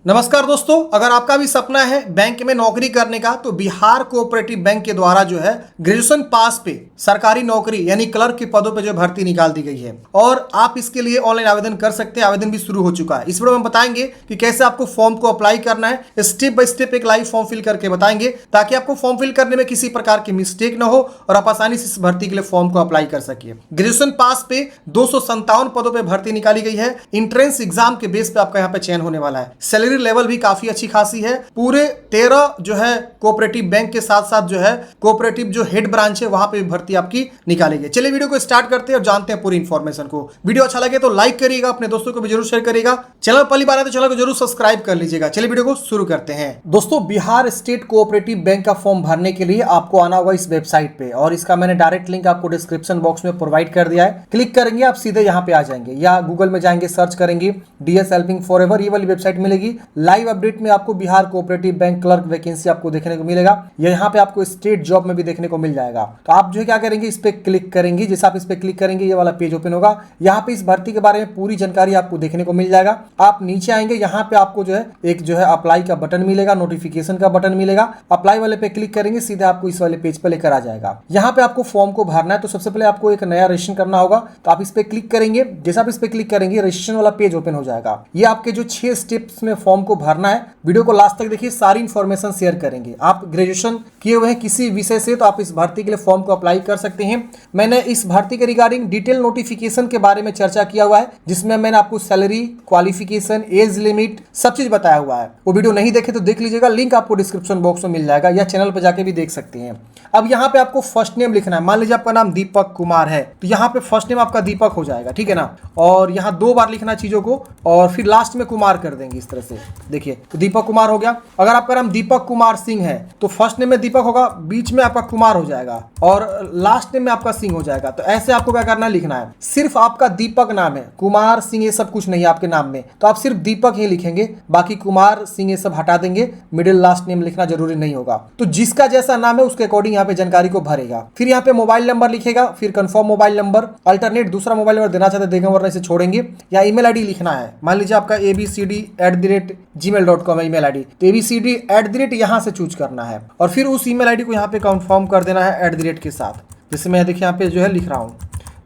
नमस्कार दोस्तों, अगर आपका भी सपना है बैंक में नौकरी करने का तो बिहार कोऑपरेटिव बैंक के द्वारा जो है ग्रेजुएशन पास पे सरकारी नौकरी यानी क्लर्क के पदों पे जो भर्ती निकाल दी गई है और आप इसके लिए ऑनलाइन आवेदन कर सकते हैं। आवेदन भी शुरू हो चुका है। इस वीडियो में बताएंगे कि कैसे आपको फॉर्म को अप्लाई करना है। स्टेप बाय स्टेप एक लाइव फॉर्म फिल करके बताएंगे ताकि आपको फॉर्म फिल करने में किसी प्रकार की मिस्टेक ना हो और आप आसानी से इस भर्ती के लिए फॉर्म को अप्लाई कर सकिए। ग्रेजुएशन पास पे 257 पदों पर भर्ती निकाली गई है। इंट्रेंस एग्जाम के बेस पे आपका यहाँ पे चयन होने वाला है। सैलरी लेवल भी काफी अच्छी खासी है। पूरे 13 जो है कोऑपरेटिव बैंक के साथ साथ जो है कोऑपरेटिव जो हेड ब्रांच है वहां पे भी भर्ती आपकी निकालेंगे। चलिए वीडियो को स्टार्ट करते हैं और जानते हैं पूरी इंफॉर्मेशन को। वीडियो अच्छा लगे तो लाइक करिएगा, अपने दोस्तों को भी जरूर शेयर करिएगा। चैनल पहली बार है तो चैनल को जरूर सब्सक्राइब कर लीजिएगा। चलिए वीडियो को शुरू करते हैं। दोस्तों, बिहार स्टेट कोऑपरेटिव बैंक का फॉर्म भरने के लिए आपको आना होगा इस वेबसाइट पे और इसका मैंने डायरेक्ट लिंक आपको डिस्क्रिप्शन बॉक्स में प्रोवाइड कर दिया है। क्लिक करेंगे आप सीधे यहाँ पे आ जाएंगे या गूगल में जाएंगे, सर्च करेंगे डीएस हेल्पिंग फॉरएवर, ये वाली वेबसाइट मिलेगी। लाइव अपडेट में आपको Bihar cooperative bank clerk vacancy आपको देखने को मिलेगा। यहाँ पे आपको स्टेट जॉब में भी देखने को मिल जाएगा। तो आप जो है क्या करेंगे, इस पे क्लिक करेंगे। जैसे आप इस पे क्लिक करेंगे ये वाला पेज ओपन होगा। यहाँ पे इस भर्ती के बारे में पूरी जानकारी आपको देखने को मिल जाएगा। आप नीचे आएंगे, यहाँ पे आपको जो है एक जो है अप्लाई का बटन मिलेगा, नोटिफिकेशन का बटन मिलेगा। अप्लाई वाले पे क्लिक करेंगे, सीधे आपको इस वाले पेज पे लेकर आ जाएगा। यहाँ पे आपको फॉर्म को भरना है। तो सबसे पहले आपको एक नया रजिस्ट्रेशन करना होगा। तो आप इस पे क्लिक करेंगे। जैसे आप इस पे क्लिक करेंगे रजिस्ट्रेशन वाला पेज ओपन हो जाएगा। ये आपके जो 6 स्टेप्स में फॉर्म को भरना है। वीडियो को लास्ट तक देखिए, सारी इंफॉर्मेशन शेयर करेंगे। आप ग्रेजुएशन किए हुए हैं किसी विषय से तो आप इस भर्ती के लिए फॉर्म को अप्लाई कर सकते हैं। मैंने इस भर्ती के रिगार्डिंग डिटेल नोटिफिकेशन के बारे में चर्चा किया हुआ है, जिसमें मैंने आपको सैलरी, क्वालिफिकेशन, एज लिमिट सब चीज बताया हुआ है। वो वीडियो नहीं देखे तो देख लीजिएगा, लिंक आपको डिस्क्रिप्शन बॉक्स में मिल जाएगा या चैनल पर जाके भी देख सकते हैं। अब यहाँ पे आपको फर्स्ट नेम लिखना है। मान लीजिए आपका नाम दीपक कुमार है तो यहाँ पे फर्स्ट नेम आपका दीपक हो जाएगा, ठीक है ना। और यहाँ 2 बार लिखना चीजों को और फिर लास्ट में कुमार कर देंगे इस तरह से। देखिए तो दीपक कुमार हो गया। अगर आपका नाम दीपक कुमार सिंह है तो फर्स्ट नेम में दीपक होगा, बीच में आपका कुमार हो जाएगा और लास्ट नेम में आपका सिंह हो जाएगा। तो ऐसे आपको क्या करना है, लिखना है। सिर्फ आपका दीपक नाम है, कुमार सिंह ये सब कुछ नहीं है आपके नाम में, तो आप सिर्फ दीपक ही लिखेंगे। बाकी कुमार सिंह ये सब हटा देंगे। मिडिल लास्ट नेम लिखना जरूरी नहीं होगा। तो जिसका जैसा नाम है उसके अकॉर्डिंग यहाँ पे जानकारी को भरेगा। फिर यहाँ पे मोबाइल नंबर लिखेगा, फिर कंफर्म मोबाइल नंबर, अल्टरनेट दूसरा मोबाइल नंबर देना चाहते देगा वरना इसे छोड़ेंगे। या ईमेल आईडी लिखना है। मान लीजिए आपका abcd@gmail.com है ईमेल आईडी, तो abcd@ यहाँ से चूज करना है और फिर उस ईमेल आईडी को यहाँ पे कंफर्म कर देना है @ के साथ। जैसे मैं देखिए यहाँ पे जो है लिख रहा हूँ,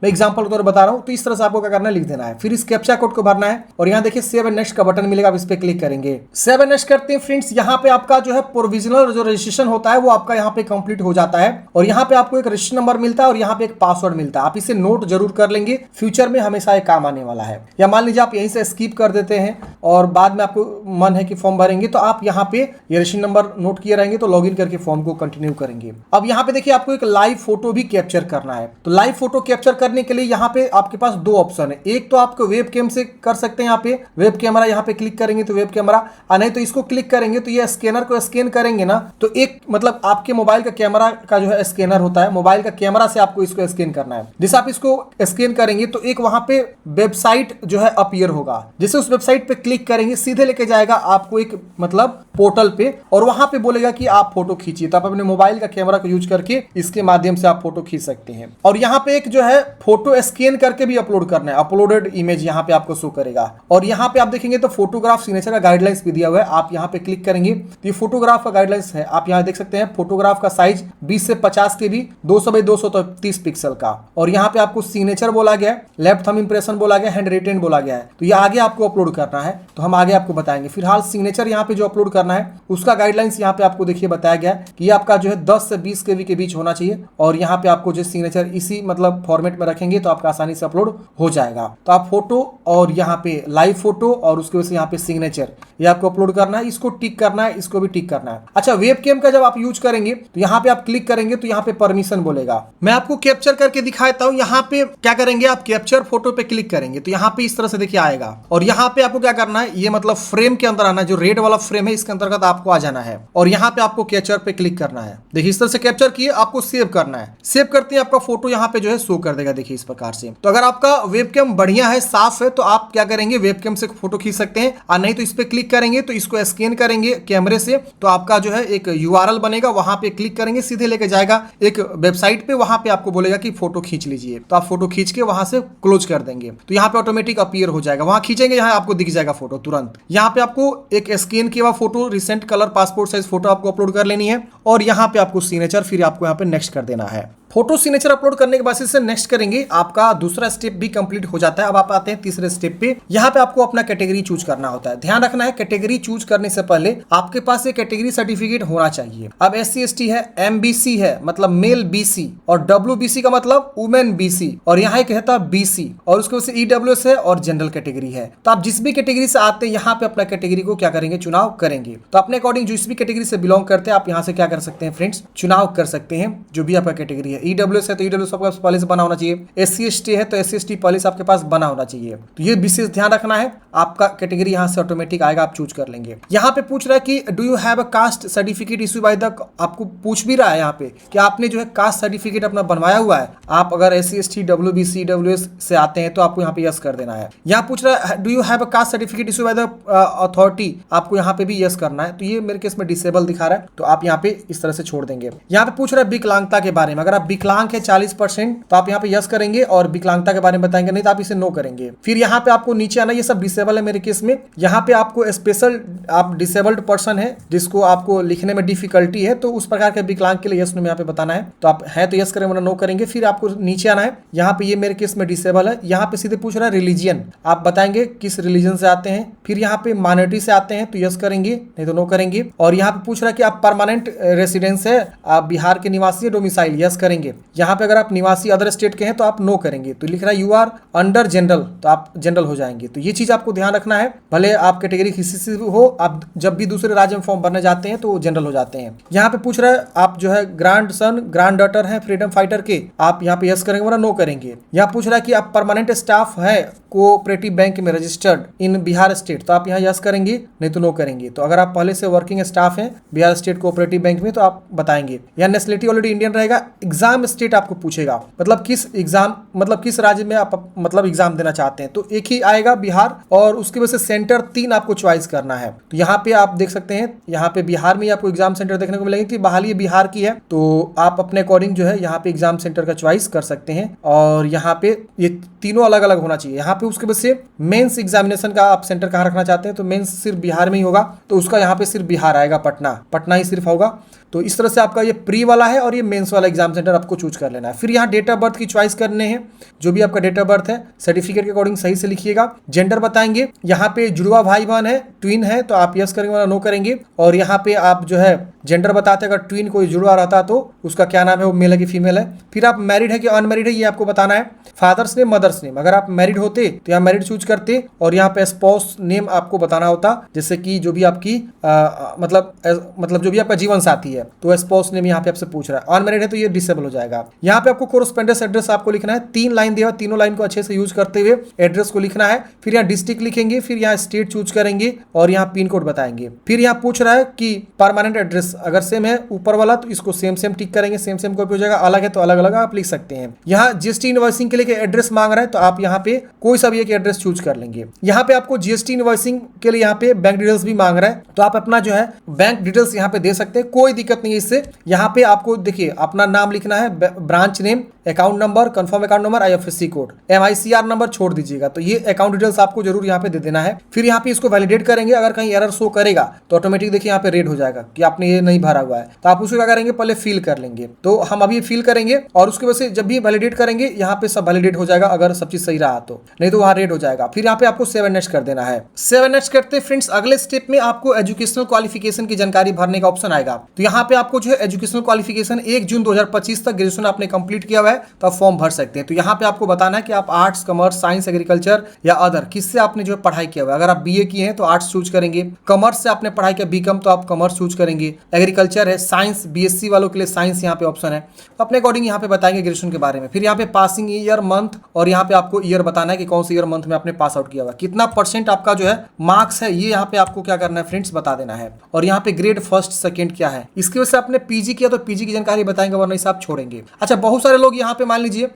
मैं एग्जांपल के तौर पर बता रहा हूं। तो इस तरह से आपको क्या करना है, लिख देना है। फिर इस कैप्चा कोड को भरना है और यहाँ देखिए सेव एंड नेक्स्ट का बटन मिलेगा, आप इस पे क्लिक करेंगे। सेव एंड नेक्स्ट करते हैं फ्रेंड्स। यहाँ पे आपका जो है प्रोविजनल जो रजिस्ट्रेशन होता है वो आपका यहाँ पे कंप्लीट हो जाता है और यहाँ पे आपको एक रजिस्ट्रेशन नंबर मिलता है और यहाँ पे एक पासवर्ड मिलता है। आप इसे नोट जरूर कर लेंगे, फ्यूचर में हमेशा ये काम आने वाला है। या मान लीजिए आप यहीं से स्किप कर देते हैं और बाद में आपको मन है कि फॉर्म भरेंगे तो आप यहाँ पे ये रजिस्ट्रेशन नंबर नोट किए रहेंगे तो लॉग इन करके फॉर्म को कंटिन्यू करेंगे। अब यहाँ पे देखिए आपको एक लाइव फोटो भी कैप्चर करना है। तो लाइव फोटो कैप्चर करने के लिए यहाँ पे आपके पास 2 ऑप्शन है। एक तो आपको वेब कैम से कर सकते हैं, यहाँ पे वेब कैमरा यहाँ पे क्लिक करेंगे तो वेब कैमरा, नहीं तो इसको क्लिक करेंगे तो ये स्कैनर को स्कैन करेंगे ना तो एक मतलब आपके मोबाइल का कैमरा का जो है स्कैनर होता है, मोबाइल का कैमरा से आपको इसको स्कैन करना है। जैसे आप इसको स्कैन करेंगे तो एक वहां पे वेबसाइट जो है अपीयर होगा। जैसे उस वेबसाइट पे क्लिक करेंगे सीधे लेके जाएगा आपको एक मतलब पोर्टल पे और वहां पे बोलेगा कि आप फोटो खींचिए। तो आप अपने मोबाइल का कैमरा को यूज करके इसके माध्यम से आप फोटो खींच सकते हैं। और यहाँ पे एक जो है फोटो स्कैन करके भी अपलोड करना है, अपलोडेड इमेज यहाँ पे आपको शो करेगा। और यहाँ पे आप देखेंगे तो फोटोग्राफ सिग्नेचर का गाइडलाइंस भी दिया हुआ है। आप यहाँ पे क्लिक करेंगे तो ये फोटोग्राफ का गाइडलाइंस है। आप यहाँ देख सकते हैं फोटोग्राफ का साइज 20 से 50 के भी, 200 बाई 230 पिक्सल का। और यहाँ पे आपको सिग्नेचर बोला गया है, लेफ्ट थंब इंप्रेशन बोला गया है, हैंड रिटेन बोला गया है। तो ये आगे आपको अपलोड करना है, तो हम आगे आपको बताएंगे। फिलहाल सिग्नेचर यहाँ पे जो अपलोड करना है उसका गाइडलाइंस यहाँ पे आपको देखिए बताया गया है कि ये आपका जो है 10 से 20 केबी के बीच होना चाहिए। और यहाँ पे आपको जो सिग्नेचर इसी मतलब फॉर्मेट में रखेंगे तो आपका आसानी से अपलोड हो जाएगा। तो आप फोटो और यहाँ पे लाइव फोटो और उसके वजह से यहाँ पे सिग्नेचर ये आपको अपलोड करना है। इसको टिक करना है, इसको भी टिक करना है। अच्छा, वेब कैम का जब आप यूज करेंगे तो यहाँ पे आप क्लिक करेंगे तो यहाँ पे परमिशन बोलेगा। मैं आपको कैप्चर करके दिखाता हूँ। यहाँ पे क्या करेंगे, आप कैप्चर फोटो पे क्लिक करेंगे तो यहाँ पे इस तरह से देखिए आएगा। और यहाँ पे आपको क्या करना है, ये मतलब फ्रेम के अंदर आना है, जो रेड वाला फ्रेम है इसके अंतर्गत आपको आ जाना है और यहाँ पे आपको कैप्चर पे क्लिक करना है। देखिए इस तरह से कैप्चर किए, आपको सेव करना है। सेव करते हैं आपका फोटो यहाँ पे जो है शो कर देगा। देखिए इस प्रकार से। तो अगर आपका वेबकैम बढ़िया है, साफ है, तो आप क्या करेंगे, वेबकैम से फोटो खींच सकते हैं। और नहीं तो इस पे क्लिक करेंगे तो इसको स्कैन करेंगे कैमरे से, तो आपका जो है एक URL बनेगा, वहां पे क्लिक करेंगे, सीधे लेके जाएगा एक वेबसाइट पे, वहां पे आपको बोलेगा कि फोटो खींच लीजिए, तो आप फोटो खींच के वहां से क्लोज कर देंगे, तो यहाँ पे ऑटोमेटिक अपीयर हो जाएगा। वहां खींचेंगे, यहाँ आपको दिख जाएगा फोटो तुरंत। यहाँ पे आपको एक स्कैन किया हुआ photo, recent colour passport size photo आपको अपलोड कर लेनी है, और यहाँ पे आपको सिग्नेचर, फिर आपको यहाँ पे नेक्स्ट कर देना है। फोटो सिग्नेचर अपलोड करने के बाद से नेक्स्ट करेंगे, आपका दूसरा स्टेप भी कंप्लीट हो जाता है। अब आप आते हैं तीसरे स्टेप पे। यहाँ पे आपको अपना कैटेगरी चूज करना होता है। ध्यान रखना है, कैटेगरी चूज करने से पहले आपके पास एक कैटेगरी सर्टिफिकेट होना चाहिए। अब SC ST है, MBC है मतलब मेल BC, और WBC का मतलब वुमेन BC, और यहाँ एक कहता है BC, और उसके वजह से EWS है और जनरल कैटेगरी है। तो आप जिस भी कैटेगरी से आते हैं, यहाँ पे अपना कैटेगरी को क्या करेंगे, चुनाव करेंगे। तो अपने अकॉर्डिंग जिस भी कैटेगरी से बिलोंग करते हैं, आप यहाँ से क्या कर सकते हैं फ्रेंड्स, चुनाव कर सकते हैं जो भी आपका कैटेगरी है। EWS है तो EWS आपके पास पहले से बना होना चाहिए, SC ST है तो SC ST पहले से आपके पास बना होना चाहिए। तो ये विशेष ध्यान रखना है, आपका कैटेगरी यहाँ से ऑटोमेटिक आएगा, आप चूज कर लेंगे। यहाँ पे पूछ रहा है कि do you have a caste certificate issue by the, आपको पूछ भी रहा है यहाँ पे कि आपने जो है कास्ट सर्टिफिकेट अपना बनवाया हुआ है। आप अगर SC ST WBC EWS से आते हैं तो आपको यहाँ पे यस कर देना है। यहाँ पूछ रहा है do you have a caste certificate issue by the authority, आपको यहाँ पे भी यस करना है। तो ये मेरे केस में डिसेबल दिखा रहा है, तो आप यहाँ पे इस तरह से छोड़ देंगे। यहाँ पे पूछ रहा है विकलांगता के बारे में, अगर आप विकलांग है 40% तो आप यहाँ पे यस करेंगे और विकलांगता के बारे में बताएंगे, नहीं तो आप इसे नो करेंगे। फिर यहाँ पे आपको नीचे आना, ये सब डिसेबल है मेरे केस में। यहाँ पे आपको स्पेशल, आप डिसेबल्ड पर्सन है जिसको आपको लिखने में डिफिकल्टी है, तो उस प्रकार के विकलांग के लिए यस नो में यहाँ पे बताना है। तो आप है तो यस करेंगे, नो करेंगे। फिर आपको नीचे आना है, यहाँ पे ये मेरे केस में डिसेबल है। यहाँ पे सीधे पूछ रहा है रिलीजियन, आप बताएंगे किस रिलीजन से आते हैं। फिर यहाँ पे माइनॉरिटी से आते हैं तो यस करेंगे, नहीं तो नो करेंगे। और यहाँ पे पूछ रहा है कि आप परमानेंट रेसिडेंस है, आप बिहार के निवासी है, डोमिसाइल, यस करेंगे। यहाँ पे अगर आप निवासी अदर स्टेट के हैं तो आप नो करेंगे। तो लिख रहा है यू आर अंडर जनरल, तो आप जनरल हो जाएंगे। तो ये चीज आपको ध्यान रखना है, भले आप कैटेगरी किसी से हो, आप जब भी दूसरे राज्य में फॉर्म भरने जाते हैं तो जनरल हो जाते हैं। यहाँ पे पूछ रहा है आप जो है ग्रैंड सन ग्रैंड डॉटर है फ्रीडम फाइटर के, आप यहाँ पे यस करेंगे वरना नो करेंगे। यहाँ पूछ रहा है कि आप परमानेंट स्टाफ है कोऑपरेटिव बैंक में रजिस्टर्ड इन बिहार स्टेट, तो आप यहाँ यस करेंगे, नहीं तो नो करेंगे। तो अगर आप पहले से वर्किंग स्टाफ हैं बिहार स्टेट कोऑपरेटिव बैंक में तो आप बताएंगे। यहाँ नेशनलिटी ऑलरेडी इंडियन रहेगा। एग्जाम स्टेट आपको पूछेगा, मतलब किस एग्जाम, मतलब किस राज्य में आप मतलब एग्जाम देना चाहते हैं, तो एक ही आएगा बिहार, और उसकी वजह से सेंटर 3 आपको चॉइस करना है। तो यहाँ पे आप देख सकते हैं, यहाँ पे बिहार में आपको एग्जाम सेंटर देखने को मिलेंगे कि बहाली बिहार की है, तो आप अपने अकॉर्डिंग जो है यहाँ पे एग्जाम सेंटर का चॉइस कर सकते हैं। और यहाँ पे ये तीनों अलग अलग होना चाहिए। यहाँ पे उसके वजह से मेंस एग्जामिनेशन का आप सेंटर कहाँ रखना चाहते हैं, तो मेंस सिर्फ बिहार में ही होगा, तो उसका यहाँ पे सिर्फ बिहार आएगा, पटना ही सिर्फ होगा। तो इस तरह से आपका ये प्री वाला है और ये मेंस वाला एग्जाम सेंटर आपको चूज कर लेना है। फिर यहाँ डेट ऑफ बर्थ की चॉइस करने हैं, जो भी आपका डेट ऑफ बर्थ है सर्टिफिकेट के अकॉर्डिंग सही से लिखिएगा। जेंडर बताएंगे, यहाँ पे जुड़वा भाई बहन है, ट्विन है, तो आप यस करेंगे, नो करेंगे। और यहाँ पे आप जो है जेंडर बताते हैं, अगर ट्विन कोई जुड़वा रहता तो उसका क्या नाम है, वो मेल है कि फीमेल है। फिर आप मैरिड है कि अनमैरिड है, ये आपको बताना है। फादर्स नेम, मदर्स नेम, अगर आप मैरिड होते तो यहाँ मैरिड चूज करते, और यहाँ पे स्पाउस नेम आपको बताना होता, जैसे कि जो भी आपकी मतलब जो भी आपका जीवन साथी है, तो स्पाउस नेम यहाँ पे आपसे पूछ रहा है। अनमैरिड है तो ये डिसेबल हो जाएगा। यहाँ पे आपको कोरेस्पोंडेंस एड्रेस आपको लिखना है, 3 लाइन दिया, तीनों लाइन को अच्छे से यूज करते हुए एड्रेस को लिखना है। फिर यहाँ डिस्ट्रिक्ट लिखेंगे, फिर यहाँ स्टेट चूज करेंगे और यहाँ पिन कोड बताएंगे। फिर यहाँ पूछ रहा है कि परमानेंट एड्रेस अगर सेम है ऊपर वाला तो इसको सेम टिक करेंगे, सेम कॉपी हो जाएगा। अलग है तो अलग अलग आप लिख सकते हैं। यहाँ GST इनवॉइसिंग के लिए एड्रेस मांग रहा है, तो आप यहाँ पे कोई सा भी एक एड्रेस चूज कर लेंगे। यहाँ पे आपको GST इनवॉइसिंग के लिए यहाँ पे बैंक डिटेल्स भी मांग रहा है, तो आप अपना जो है बैंक डिटेल्स यहाँ पे दे सकते हैं, कोई दिक्कत नहीं है इससे। यहाँ पे आपको देखिए अपना नाम लिखना है, branch name, account number, confirm account number, IFSC code, MICR number छोड़ दीजिएगा। तो ये अकाउंट डिटेल्स आपको जरूर यहाँ पे दे देना है। फिर यहाँ पे इसको वैलिडेट करेंगे, अगर कहीं एरर शो करेगा तो ऑटोमेटिक देखिए यहाँ पे रेड हो जाएगा कि आपने ये नहीं भरा हुआ है, तो आप उसको क्या करेंगे, पहले फिल कर लेंगे। तो हम अभी फिल करेंगे और उसकी वजह से जब भी वैलिडेट करेंगे यहाँ पे सब वैलिडेट हो जाएगा, अगर सब चीज सही रहा तो, नहीं तो वहाँ रेड हो जाएगा। फिर यहाँ पे आपको 7 नेक्स्ट कर देना है। 7 नेक्स्ट करते फ्रेंड्स अगले स्टेप में आपको एजुकेशनल क्वालिफिकेशन की जानकारी भरने का ऑप्शन आएगा। तो यहाँ पे आपको जो है एजुकेशनल क्वालिफिकेशन 1 जून 2025 तक ग्रेजुएशन आपने कंप्लीट किया हुआ है तो आप फॉर्म भर सकते हैं। तो यहाँ पे आपको बताना है कि आप आर्ट्स, कॉमर्स, साइंस, एग्रीकल्चर या अदर किससे आपने जो है पढ़ाई किया हुआ है। अगर आप BA किए हैं तो आर्ट्स चूज करेंगे, कॉमर्स से आपने पढ़ाई किया BCom तो आप कॉमर्स चूज करेंगे, एग्रीकल्चर है, साइंस BSc वालों के लिए साइंस यहाँ पे ऑप्शन है। तो अपने अकॉर्डिंग यहाँ पे बताएंगे ग्रेजुएशन के बारे में। फिर यहाँ पे पासिंग ईयर, मंथ, और यहाँ पे आपको ईयर बताना है कि कौन सी ईयर मंथ में आपने पास आउट किया हुआ, कितना % आपका जो है मार्क्स है, ये यहाँ पे आपको क्या करना है फ्रेंड्स बता देना है। और यहाँ पे ग्रेड फर्स्ट सेकंड क्या है, इसके जिसकी वजह से आपने पीजी किया तो पीजी की जानकारी बताएंगे, वरना इसे आप छोड़ेंगे। अच्छा, बहुत सारे लोग यहाँ पे मान लीजिए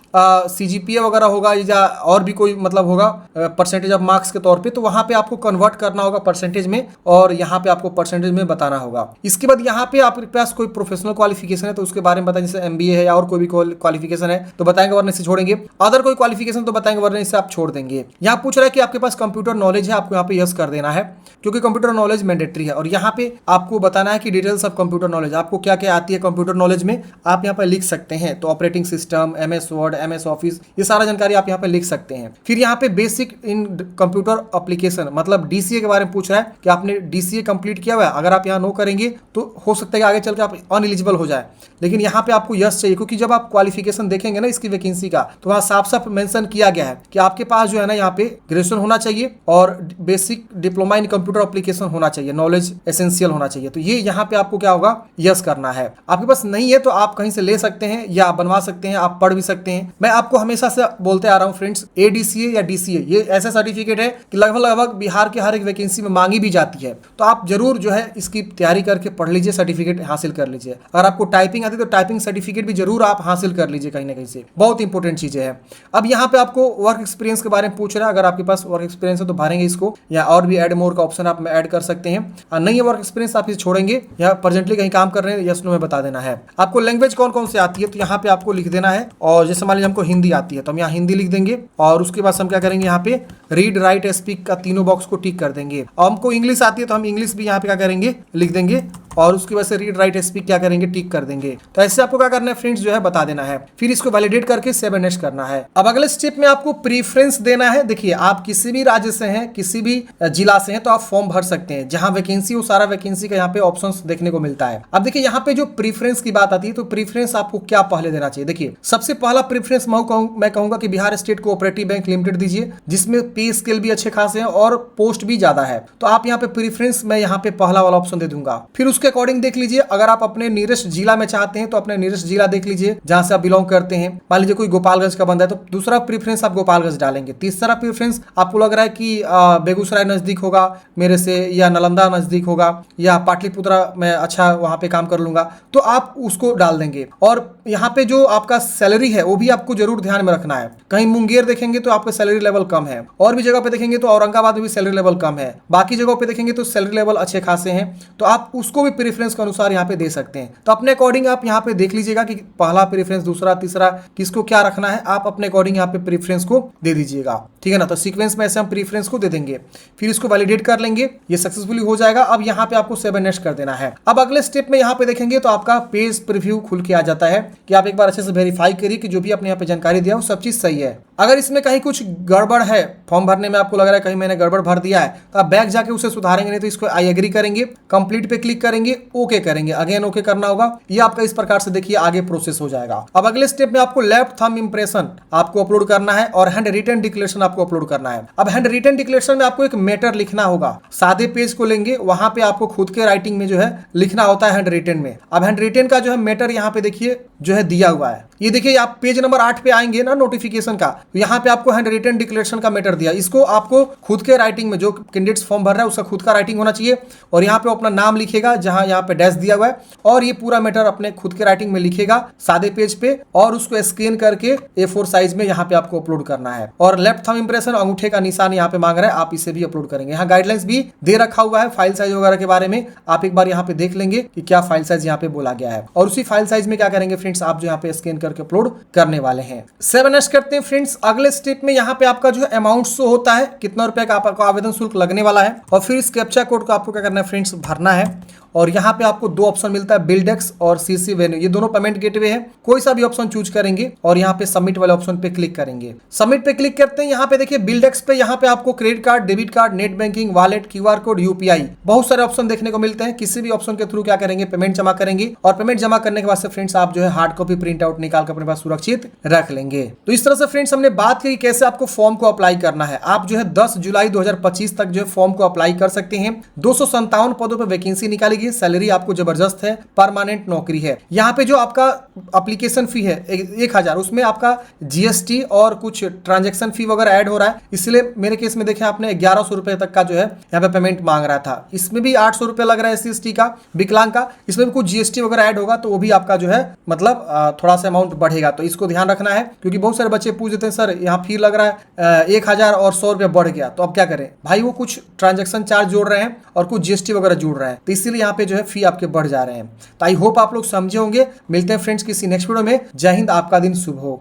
सीजीपीए वगैरह होगा या और भी कोई मतलब होगा परसेंटेज ऑफ मार्क्स के तौर पे, तो वहां पे आपको कन्वर्ट करना होगा परसेंटेज में और यहाँ पे आपको परसेंटेज में बताना होगा। इसके बाद यहाँ पे आपके पास कोई प्रोफेशनल क्वालिफिकेशन है तो उसके बारे में बताएं, जैसे एमबीए है या और कोई भी क्वालिफिकेशन है तो बताएंगे, वरना इसे छोड़ेंगे। अदर कोई क्वालिफिकेशन तो बताएंगे, वरना इसे आप छोड़ देंगे। यहाँ पूछ रहा है कि आपके पास कंप्यूटर नॉलेज है, आपको यहाँ पे यस कर देना है क्योंकि कंप्यूटर नॉलेज मैंडेटरी है। और यहाँ पे आपको बताना है कि डिटेल्स ऑफ कंप्यूटर नॉलेज, आपको क्या क्या आती है कंप्यूटर नॉलेज में, आप यहाँ पे लिख सकते हैं। तो operating system, MS word, MS office, ये सारा जानकारी आप यहाँ पे लिख सकते हैं। फिर यहाँ पे बेसिक इन कंप्यूटर एप्लीकेशन, मतलब डीसीए के बारे में पूछ रहा है कि आपने डीसीए कंप्लीट किया हुआ है। अगर आप यहाँ नो करेंगे तो हो सकता है कि आगे चल के आप अनएलिजिबल हो जाए, लेकिन यहाँ पे आपको यस चाहिए क्योंकि जब आप क्वालिफिकेशन देखेंगे ना इसकी वैकेंसी का, तो वहाँ साफ साफ मेंशन किया गया है कि आपके पास जो है ना यहाँ पे ग्रेजुएशन होना चाहिए और basic diploma in computer application होना चाहिए, नॉलेज एसेंशियल होना चाहिए। तो ये यहाँ पे आपको क्या होगा, यस करना है। आपके पास नहीं है तो आप कहीं से ले सकते हैं या बनवा सकते हैं, आप पढ़ भी सकते हैं। मैं आपको हमेशा से बोलते आ रहा हूँ फ्रेंड्स, एडीसीए या डीसीए ये ऐसा सर्टिफिकेट है कि लगभग बिहार के हर एक वैकेंसी में मांगी भी जाती है। तो आप जरूर जो है इसकी तैयारी करके पढ़ लीजिए, सर्टिफिकेट हासिल कर लीजिए। अगर आपको टाइपिंग आती है तो टाइपिंग सर्टिफिकेट भी जरूर आप हासिल कर लीजिए कहीं ना कहीं से, बहुत इंपॉर्टेंट चीजें हैं। अब यहाँ पे आपको वर्क एक्सपीरियंस के बारे में पूछ रहा है, अगर आपके पास वर्क एक्सपीरियंस है तो भरेंगे इसको, या और भी ऐड मोर का ऑप्शन आप ऐड कर सकते हैं। नहीं है वर्क एक्सपीरियंस आप इसे छोड़ेंगे, या प्रेजेंटली कहीं काम कर रहे हैं यस नो में बता देना है। आपको लैंग्वेज कौन कौन से आती है तो यहाँ पे आपको लिख देना है। और जैसे मान लीजिए हमको हिंदी आती है तो हम यहाँ हिंदी लिख देंगे और उसके बाद हम क्या करेंगे, यहाँ पे रीड राइट स्पीक का तीनों बॉक्स को टिक कर देंगे। और हमको इंग्लिश आती है तो हम इंग्लिश भी यहाँ पे क्या करेंगे, लिख देंगे और उसकी वजह से रीड राइट स्पीक क्या करेंगे, टिक कर देंगे। तो ऐसे आपको क्या करना है फ्रेंड्स, जो है बता देना है। फिर इसको वैलिडेट करके सेव नेक्स्ट करना है। अब अगले स्टेप में आपको प्रीफरेंस देना है। देखिए आप किसी भी राज्य से हैं, किसी भी जिला से हैं तो आप फॉर्म भर सकते हैं। जहां वैकेंसी हो सारा वैकेंसी का यहाँ पे ऑप्शंस देखने को मिलता है। अब देखिए यहाँ पे जो प्रीफरेंस की बात आती है तो प्रीफरेंस आपको क्या पहले देना चाहिए। देखिए सबसे पहला प्रीफरेंस मैं कहूंगा कि Bihar state cooperative bank limited दीजिए, जिसमें पे स्केल भी अच्छे खासे हैं और पोस्ट भी ज्यादा है। तो आप यहाँ पे प्रीफरेंस मैं यहाँ पे पहला वाला ऑप्शन दे दूंगा। फिर उसके अकॉर्डिंग देख लीजिए, अगर आप अपने नियरेस्ट जिला में चाहते हैं तो अपने नियरेस्ट जिला देख लीजिए जहां से आप बिलोंग करते हैं। मान लीजिए कोई गोपालगंज का बंदा है तो दूसरा प्रीफरेंस आप गोपालगंज डालेंगे। तीसरा प्रीफरेंस आपको लग रहा है कि बेगूसराय नजदीक होगा मेरे से, या नालंदा नजदीक होगा, या पाटलिपुत्रा में अच्छा वहां पे काम कर लूंगा, तो आप उसको डाल देंगे। और यहाँ पे जो आपका सैलरी है वो भी आपको जरूर ध्यान में रखना है। कहीं मुंगेर देखेंगे तो आपका सैलरी लेवल कम है, और भी जगह पे देखेंगे तो औरंगाबाद में भी सैलरी लेवल कम है, बाकी जगहों पे देखेंगे तो सैलरी लेवल अच्छे खासे हैं। तो आप उसको भी प्रेफरेंस के अनुसार यहाँ पे दे सकते हैं। तो अपने अकॉर्डिंग आप यहाँ पे देख लीजिएगा कि पहला प्रेफरेंस, दूसरा, तीसरा किसको क्या रखना है, आप अपने अकॉर्डिंग यहाँ पे प्रेफरेंस को दे दीजिएगा, ठीक है ना। तो सीक्वेंस में ऐसे हम प्रेफरेंस को दे देंगे, फिर इसको वैलिडेट कर लेंगे, ये सक्सेसफुली हो जाएगा। अब यहाँ पे आपको सेव नेक्स्ट कर देना है। अब अगले स्टेप में यहाँ पे देखेंगे तो आपका पेज प्रीव्यू खुल के आ जाता है कि आप एक बार अच्छे से वेरीफाई करिए कि जो भी आपने यहाँ पे जानकारी दिया वो सब चीज सही है। अगर इसमें कहीं कुछ गड़बड़ है, फॉर्म भरने में आपको लग रहा है कहीं मैंने गड़बड़ भर दिया है, तो आप बैक जाके उसे सुधारेंगे। नहीं तो इसको आई एग्री करेंगे, कंप्लीट पे क्लिक करेंगे, ओके करेंगे, अगेन ओके करना होगा। ये आपका इस प्रकार से देखिए आगे प्रोसेस हो जाएगा। अब अगले स्टेप में आपको लेफ्ट थंब इंप्रेशन आपको अपलोड करना है और हैंड रिटन डिक्लेरेशन आपको अपलोड करना है। अब हैंड रिटन डिक्लेरेशन में आपको एक मैटर लिखना होगा। सादे पेज को लेंगे, वहां पे आपको खुद के राइटिंग में जो है लिखना होता है हैंड रिटन में। अब हैंड रिटन का जो है मैटर यहाँ पे देखिए जो है दिया हुआ है। ये देखिए आप पेज नंबर 8 पे आएंगे ना नोटिफिकेशन का, तो यहाँ पे आपको हैंड रिटन डिक्लेरेशन का मैटर दिया। इसको आपको खुद के राइटिंग में, जो कैंडिडेट्स फॉर्म भर रहा है उसका खुद का राइटिंग होना चाहिए, और यहाँ पे अपना नाम लिखेगा जहां यहाँ पे डैश दिया हुआ है, और ये पूरा मैटर अपने खुद के राइटिंग में लिखेगा सादे पेज पे, और उसको स्कैन करके A4 साइज में यहाँ पे आपको अपलोड करना है। और लेफ्ट थंब इंप्रेशन, अंगूठे का निशान यहाँ पे मांग रहा है, आप इसे भी अपलोड करेंगे। यहाँ गाइडलाइंस भी दे रखा हुआ है फाइल साइज वगैरह के बारे में, आप एक बार यहाँ पे देख लेंगे कि क्या फाइल साइज यहाँ पे बोला गया है, और उसी फाइल साइज में क्या करेंगे फ्रेंड्स, आप जो यहाँ पे स्कैन करके अपलोड करने वाले हैं। 7 करते हैं फ्रेंड्स। अगले स्टेप में यहाँ पे आपका जो है अमाउंट शो होता है, कितना रुपए का आपको आवेदन शुल्क लगने वाला है, और फिर इस कैप्चा कोड को आपको क्या करना है फ्रेंड्स, भरना है। और यहाँ पे आपको दो ऑप्शन मिलता है, बिल्डेक्स और सीसी वेन्यू, ये दोनों पेमेंट गेटवे है। कोई सा भी ऑप्शन चूज करेंगे और यहाँ पे सबमिट वाले ऑप्शन पे क्लिक करेंगे। सबमिट पे क्लिक करते हैं, यहाँ पे देखिए बिल्डेक्स पे यहाँ पे आपको credit card, debit card, net banking, wallet, QR code, UPI, बहुत सारे ऑप्शन देखने को मिलते हैं। किसी भी ऑप्शन के थ्रू क्या करेंगे, पेमेंट जमा करेंगे, और पेमेंट जमा करने के बाद से फ्रेंड्स आप जो है हार्ड कॉपी प्रिंट आउट निकाल निकाल कर अपने पास सुरक्षित रख लेंगे। तो इस तरह से फ्रेंड्स हमने बात की कैसे आपको फॉर्म को अप्लाई करना है। आप जो है 10 जुलाई 2025 तक जो है फॉर्म को अप्लाई कर सकते हैं। 257 पदों पर वैकेंसी निकाली गई, सैलरी आपको जबरदस्त है, परमानेंट नौकरी है। यहाँ पे जो आपका एप्लीकेशन फी है 1000, उसमें आपका जीएसटी और कुछ ट्रांजेक्शन फी वगैरह ऐड हो रहा है, इसलिए मेरे केस में देखें आपने 1100 रुपए तक का जो है यहाँ पे पेमेंट मांग रहा था। इसमें भी 800 रुपए लग रहा है SC/ST का, विकलांग का, इसमें भी कुछ जीएसटी वगैरह ऐड होगा तो वो भी आपका जो है मतलब थोड़ा सा अमाउंट बढ़ेगा, तो इसको ध्यान रखना है। क्योंकि बहुत सारे बच्चे पूछ देते हैं सर यहाँ फी लग रहा है 1000 और 100 रुपया बढ़ गया, तो अब क्या करें भाई, वो कुछ ट्रांजेक्शन चार्ज जोड़ रहे हैं और कुछ जीएसटी वगैरह जोड़ रहे हैं, तो इसीलिए यहाँ पे जो है फी आपके बढ़ जा रहे हैं। तो आई होप आप लोग समझे होंगे। मिलते हैं फ्रेंड्स किसी नेक्स्ट वीडियो में। जय हिंद, आपका दिन शुभ हो।